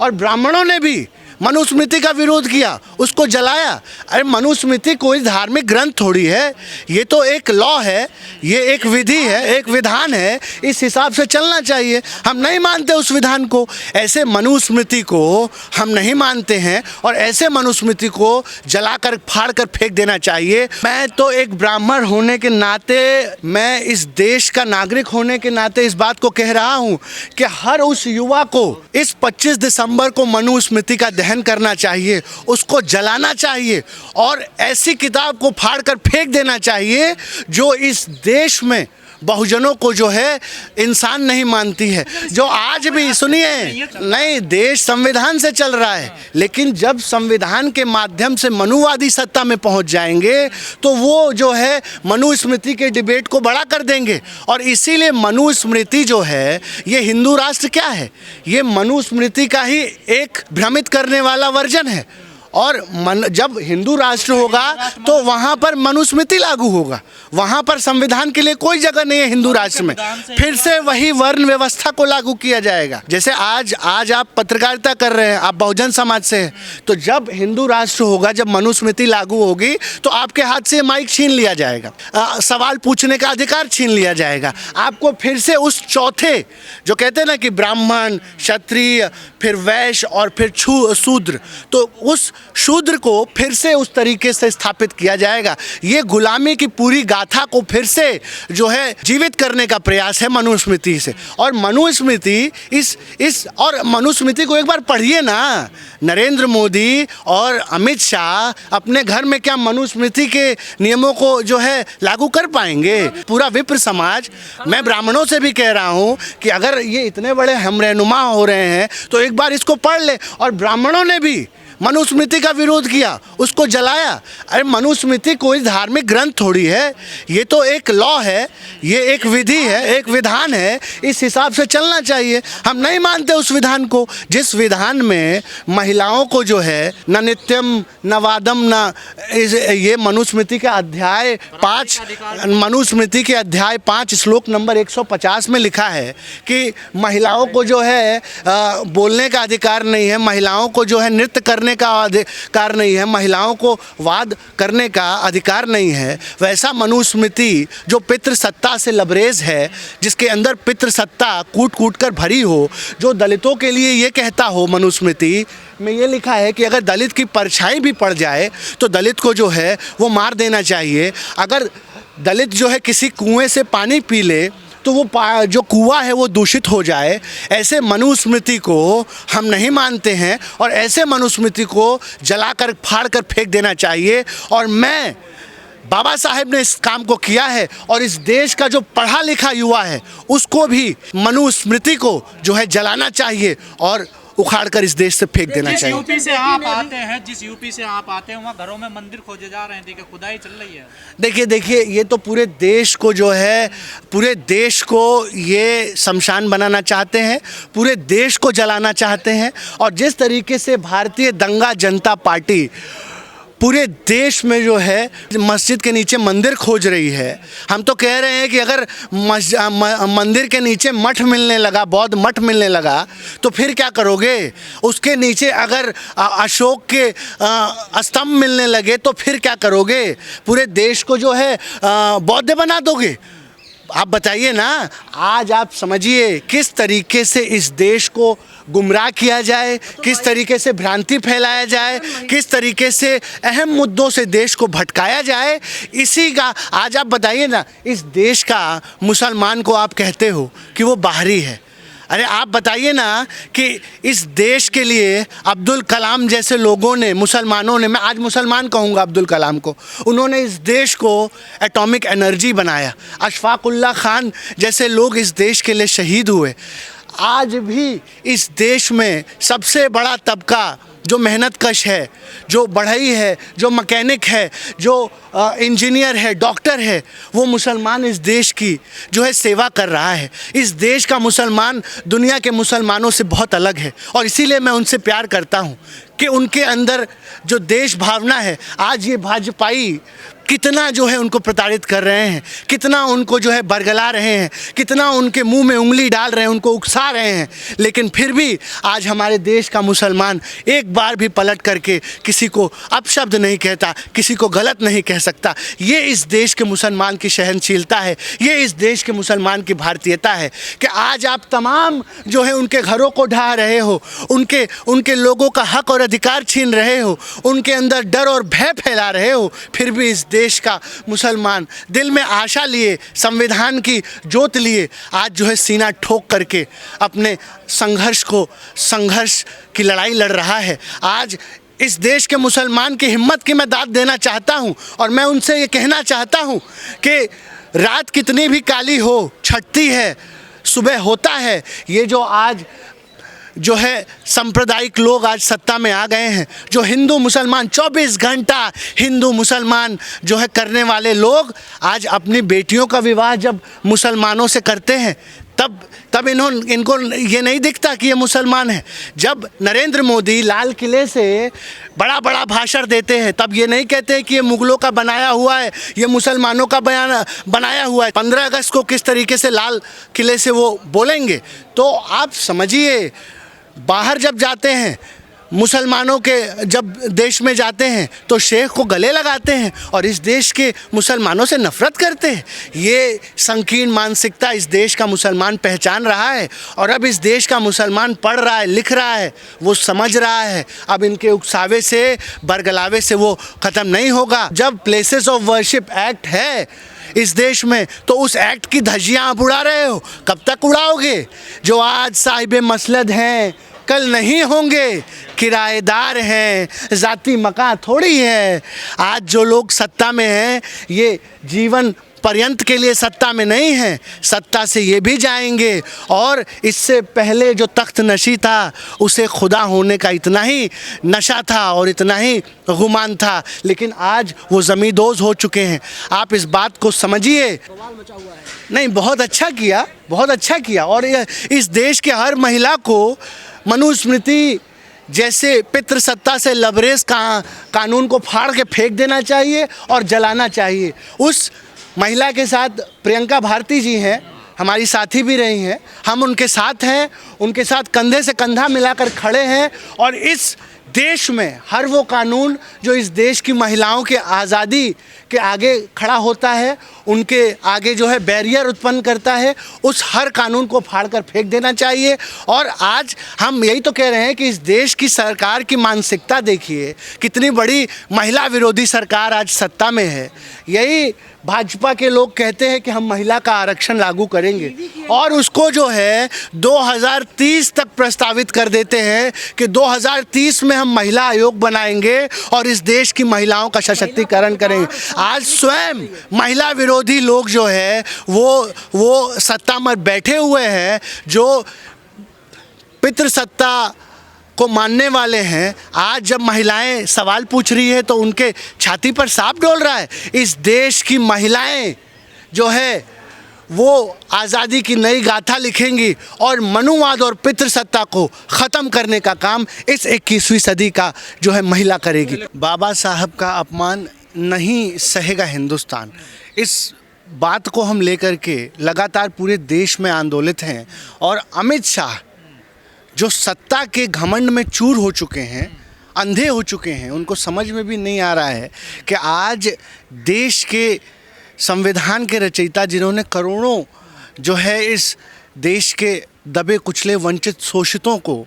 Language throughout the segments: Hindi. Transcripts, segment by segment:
और ब्राह्मणों ने भी मनुस्मृति का विरोध किया, उसको जलाया। अरे मनुस्मृति कोई धार्मिक ग्रंथ थोड़ी है, ये तो एक लॉ है, ये एक विधि है, एक विधान है, इस हिसाब से चलना चाहिए। हम नहीं मानते उस विधान को, ऐसे मनुस्मृति को हम नहीं मानते हैं और ऐसे मनुस्मृति को जलाकर फाड़ कर फेंक देना चाहिए। मैं तो एक ब्राह्मण होने के नाते, मैं इस देश का नागरिक होने के नाते इस बात को कह रहा हूँ कि हर उस युवा को इस 25 दिसंबर को मनुस्मृति का दहन करना चाहिए, उसको जलाना चाहिए और ऐसी किताब को फाड़ कर फेंक देना चाहिए जो इस देश में बहुजनों को जो है इंसान नहीं मानती है। जो आज भी, सुनिए, नहीं, देश संविधान से चल रहा है, लेकिन जब संविधान के माध्यम से मनुवादी सत्ता में पहुंच जाएंगे तो वो जो है मनुस्मृति के डिबेट को बड़ा कर देंगे। और इसीलिए मनुस्मृति जो है, ये हिंदू राष्ट्र क्या है, ये मनुस्मृति का ही एक भ्रमित करने वाला वर्जन है। और जब हिंदू राष्ट्र होगा तो वहाँ पर मनुस्मृति लागू होगा, वहाँ पर संविधान के लिए कोई जगह नहीं है हिंदू राष्ट्र में। फिर से वही वर्ण व्यवस्था को लागू किया जाएगा। जैसे आज आप पत्रकारिता कर रहे हैं, आप बहुजन समाज से हैं, तो जब हिंदू राष्ट्र होगा, जब मनुस्मृति लागू होगी तो आपके हाथ से माइक छीन लिया जाएगा, सवाल पूछने का अधिकार छीन लिया जाएगा। आपको फिर से उस चौथे, जो कहते हैं ना कि ब्राह्मण, क्षत्रिय, फिर वैश्य और फिर शूद्र, तो उस शूद्र को फिर से उस तरीके से स्थापित किया जाएगा। ये गुलामी की पूरी गाथा को फिर से जो है जीवित करने का प्रयास है मनुस्मृति से। और मनुस्मृति और मनुस्मृति को एक बार पढ़िए ना। नरेंद्र मोदी और अमित शाह अपने घर में क्या मनुस्मृति के नियमों को जो है लागू कर पाएंगे? पूरा विप्र समाज, मैं ब्राह्मणों से भी कह रहा हूँ कि अगर ये इतने बड़े हम रहनुमा हो रहे हैं तो एक बार इसको पढ़ ले। और ब्राह्मणों ने भी मनुस्मृति का विरोध किया, उसको जलाया। अरे मनुस्मृति कोई धार्मिक ग्रंथ थोड़ी है, ये तो एक लॉ है, ये एक विधि है, एक विधान है, इस हिसाब से चलना चाहिए। हम नहीं मानते उस विधान को, जिस विधान में महिलाओं को जो है न नित्यम न वादम न, ये मनुस्मृति के अध्याय 5, मनुस्मृति के अध्याय 5 श्लोक नंबर 150 में लिखा है कि महिलाओं को जो है बोलने का अधिकार नहीं है, महिलाओं को जो है नृत्य करने का अधिकार नहीं है, महिलाओं को वाद करने का अधिकार नहीं है। वैसा मनुस्मृति जो पितृसत्ता से लबरेज है, जिसके अंदर पितृसत्ता कूट कूट कर भरी हो, जो दलितों के लिए ये कहता हो, मनुस्मृति में ये लिखा है कि अगर दलित की परछाई भी पड़ जाए तो दलित को जो है वो मार देना चाहिए। अगर दलित जो है किसी कुएं से पानी पी ले तो वो जो कुआं है वो दूषित हो जाए। ऐसे मनुस्मृति को हम नहीं मानते हैं और ऐसे मनुस्मृति को जलाकर फाड़ कर फेंक देना चाहिए। और मैं, बाबा साहेब ने इस काम को किया है और इस देश का जो पढ़ा लिखा युवा है उसको भी मनुस्मृति को जो है जलाना चाहिए और उखाड़ कर इस देश से फेंक देना चाहिए। जिस यूपी से आप आते हैं वहाँ घरों में मंदिर खोजे जा रहे हैं, देखिए खुदाई चल रही है। देखिए ये तो पूरे देश को जो है, पूरे देश को ये शमशान बनाना चाहते हैं, पूरे देश को जलाना चाहते हैं। और जिस तरीके से भारतीय दंगा जनता पार्टी पूरे देश में जो है मस्जिद के नीचे मंदिर खोज रही है, हम तो कह रहे हैं कि अगर मंदिर के नीचे मठ मिलने लगा, बौद्ध मठ मिलने लगा, तो फिर क्या करोगे? उसके नीचे अगर अशोक के स्तंभ मिलने लगे तो फिर क्या करोगे? पूरे देश को जो है बौद्ध बना दोगे? आप बताइए ना। आज आप समझिए किस तरीके से इस देश को गुमराह किया जाए, किस तरीके से भ्रांति फैलाया जाए, किस तरीके से अहम मुद्दों से देश को भटकाया जाए। इसी का आज आप बताइए ना, इस देश का मुसलमान को आप कहते हो कि वो बाहरी है। अरे आप बताइए ना कि इस देश के लिए अब्दुल कलाम जैसे लोगों ने, मुसलमानों ने, मैं आज मुसलमान कहूँगा अब्दुल कलाम को, उन्होंने इस देश को एटॉमिक एनर्जी बनाया। अशफाकुल्ला खान जैसे लोग इस देश के लिए शहीद हुए। आज भी इस देश में सबसे बड़ा तबका जो मेहनत कश है, जो बढ़ई है, जो मैकेनिक है, जो इंजीनियर है, डॉक्टर है, वो मुसलमान इस देश की जो है सेवा कर रहा है। इस देश का मुसलमान दुनिया के मुसलमानों से बहुत अलग है और इसीलिए मैं उनसे प्यार करता हूँ कि उनके अंदर जो देश भावना है। आज ये भाजपाई कितना जो है उनको प्रताड़ित कर रहे हैं, कितना उनको जो है बरगला रहे हैं, कितना उनके मुंह में उंगली डाल रहे हैं, उनको उकसा रहे हैं। लेकिन फिर भी आज हमारे देश का मुसलमान एक बार भी पलट करके किसी को अपशब्द नहीं कहता, किसी को गलत नहीं कह सकता। ये इस देश के मुसलमान की सहनशीलता है, ये इस देश के मुसलमान की भारतीयता है कि आज आप तमाम जो है उनके घरों को ढा रहे हो, उनके लोगों का हक और अधिकार छीन रहे हो, उनके अंदर डर और भय फैला रहे हो। फिर भी इस देश का मुसलमान दिल में आशा लिए, संविधान की जोत लिए आज जो है सीना ठोक करके अपने संघर्ष की लड़ाई लड़ रहा है। आज इस देश के मुसलमान की हिम्मत की मैं दाद देना चाहता हूं और मैं उनसे ये कहना चाहता हूं कि रात कितनी भी काली हो, छटती है, सुबह होता है। ये जो आज जो है सांप्रदायिक लोग आज सत्ता में आ गए हैं, जो हिंदू मुसलमान 24 घंटा हिंदू मुसलमान जो है करने वाले लोग आज अपनी बेटियों का विवाह जब मुसलमानों से करते हैं तब इनको ये नहीं दिखता कि ये मुसलमान है। जब नरेंद्र मोदी लाल किले से बड़ा बड़ा भाषण देते हैं तब ये नहीं कहते हैं कि ये मुगलों का बनाया हुआ है, ये मुसलमानों का बनाया हुआ है। 15 अगस्त को किस तरीके से लाल किले से वो बोलेंगे, तो आप समझिए बाहर जब जाते हैं मुसलमानों के जब देश में जाते हैं तो शेख को गले लगाते हैं और इस देश के मुसलमानों से नफ़रत करते हैं। ये संकीर्ण मानसिकता इस देश का मुसलमान पहचान रहा है और अब इस देश का मुसलमान पढ़ रहा है, लिख रहा है, वो समझ रहा है। अब इनके उकसावे से, बरगलावे से वो ख़त्म नहीं होगा। जब प्लेसेस ऑफ वर्शिप एक्ट है इस देश में तो उस एक्ट की धज्जियाँ आप उड़ा रहे हो, कब तक उड़ाओगे? जो आज साहिब मसलद हैं कल नहीं होंगे, किराएदार हैं, ज़ाती मकान थोड़ी है। आज जो लोग सत्ता में हैं ये जीवन पर्यंत के लिए सत्ता में नहीं है, सत्ता से ये भी जाएंगे। और इससे पहले जो तख्त नशी था उसे खुदा होने का इतना ही नशा था और इतना ही गुमान था, लेकिन आज वो ज़मींदोज़ हो चुके हैं। आप इस बात को समझिए। नहीं, बहुत अच्छा किया, बहुत अच्छा किया। और इस देश के हर महिला को मनुस्मृति जैसे पितृसत्ता से लबरेज कानून को फाड़ के फेंक देना चाहिए और जलाना चाहिए। उस महिला के साथ प्रियंका भारती जी हैं, हमारी साथी भी रही हैं, हम उनके साथ हैं, उनके साथ कंधे से कंधा मिलाकर खड़े हैं। और इस देश में हर वो कानून जो इस देश की महिलाओं के आज़ादी के आगे खड़ा होता है, उनके आगे जो है बैरियर उत्पन्न करता है, उस हर कानून को फाड़कर फेंक देना चाहिए। और आज हम यही तो कह रहे हैं कि इस देश की सरकार की मानसिकता देखिए, कितनी बड़ी महिला विरोधी सरकार आज सत्ता में है। यही भाजपा के लोग कहते हैं कि हम महिला का आरक्षण लागू करेंगे और उसको जो है 2030 तक प्रस्तावित कर देते हैं कि 2030 में हम महिला आयोग बनाएंगे और इस देश की महिलाओं का सशक्तिकरण करेंगे। आज स्वयं महिला विरोधी लोग जो है वो सत्ता में बैठे हुए हैं, जो पितृसत्ता को मानने वाले हैं। आज जब महिलाएं सवाल पूछ रही है तो उनके छाती पर सांप डोल रहा है। इस देश की महिलाएं जो है वो आज़ादी की नई गाथा लिखेंगी और मनुवाद और पितृसत्ता को ख़त्म करने का काम इस 21वीं सदी का जो है महिला करेगी। बाबा साहब का अपमान नहीं सहेगा हिंदुस्तान। इस बात को हम लेकर के लगातार पूरे देश में आंदोलित हैं और अमित शाह जो सत्ता के घमंड में चूर हो चुके हैं, अंधे हो चुके हैं, उनको समझ में भी नहीं आ रहा है कि आज देश के संविधान के रचयिता जिन्होंने करोड़ों जो है इस देश के दबे कुचले वंचित शोषितों को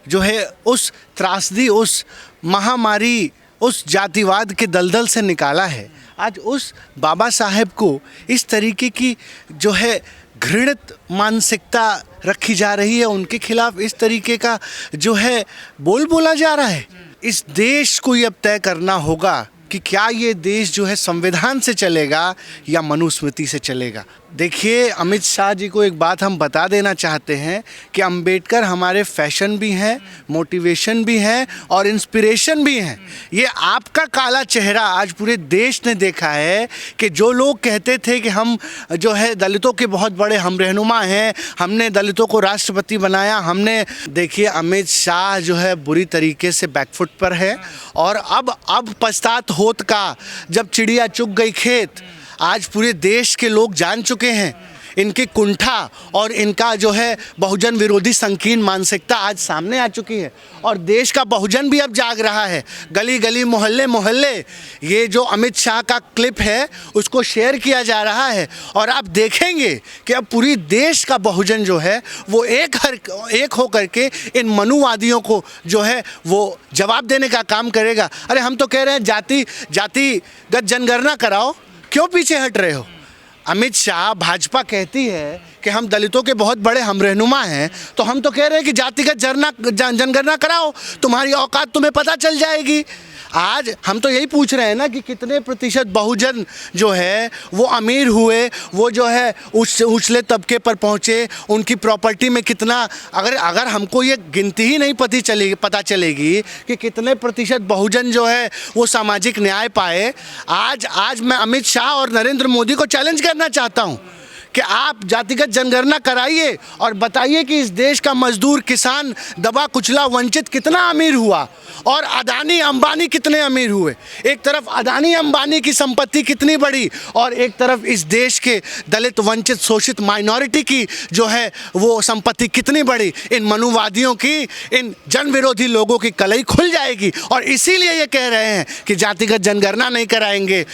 जो है उस त्रासदी, उस महामारी, उस जातिवाद के दलदल से निकाला है, आज उस बाबा साहेब को इस तरीके की जो है घृणित मानसिकता रखी जा रही है, उनके खिलाफ इस तरीके का जो है बोला जा रहा है। इस देश को ये अब तय करना होगा कि क्या ये देश जो है संविधान से चलेगा या मनुस्मृति से चलेगा। देखिए, अमित शाह जी को एक बात हम बता देना चाहते हैं कि अंबेडकर हमारे फैशन भी हैं, मोटिवेशन भी हैं और इंस्पिरेशन भी हैं। ये आपका काला चेहरा आज पूरे देश ने देखा है कि जो लोग कहते थे कि हम जो है दलितों के बहुत बड़े हम रहनुमा हैं, हमने दलितों को राष्ट्रपति बनाया, हमने देखिए अमित शाह जो है बुरी तरीके से बैकफुट पर है और अब पछतात होत का, जब चिड़िया चुग गई खेत। आज पूरे देश के लोग जान चुके हैं इनकी कुंठा और इनका जो है बहुजन विरोधी संकीर्ण मानसिकता आज सामने आ चुकी है और देश का बहुजन भी अब जाग रहा है। गली गली मोहल्ले मोहल्ले ये जो अमित शाह का क्लिप है उसको शेयर किया जा रहा है और आप देखेंगे कि अब पूरी देश का बहुजन जो है वो एक हो करके इन मनुवादियों को जो है वो जवाब देने का काम करेगा। अरे हम तो कह रहे हैं जातिगत जनगणना कराओ, क्यों पीछे हट रहे हो? अमित शाह, भाजपा कहती है कि हम दलितों के बहुत बड़े हम रहनुमा हैं, तो हम तो कह रहे हैं कि जातिगत जनगणना कराओ, तुम्हारी औकात तुम्हें पता चल जाएगी। आज हम तो यही पूछ रहे हैं ना कि कितने प्रतिशत बहुजन जो है वो अमीर हुए, वो जो है उछले तबके पर पहुँचे, उनकी प्रॉपर्टी में कितना, अगर हमको ये गिनती ही नहीं पता चलेगी कि कितने प्रतिशत बहुजन जो है वो सामाजिक न्याय पाए। आज मैं अमित शाह और नरेंद्र मोदी को चैलेंज करना चाहता हूँ कि आप जातिगत जनगणना कराइए और बताइए कि इस देश का मजदूर, किसान, दबा कुचला, वंचित कितना अमीर हुआ और अदानी अंबानी कितने अमीर हुए। एक तरफ अदानी अंबानी की संपत्ति कितनी बड़ी और एक तरफ इस देश के दलित, वंचित, शोषित माइनॉरिटी की जो है वो संपत्ति कितनी बड़ी। इन मनुवादियों की, इन जन विरोधी लोगों की कलई खुल जाएगी और इसीलिए ये कह रहे हैं कि जातिगत जनगणना नहीं कराएंगे।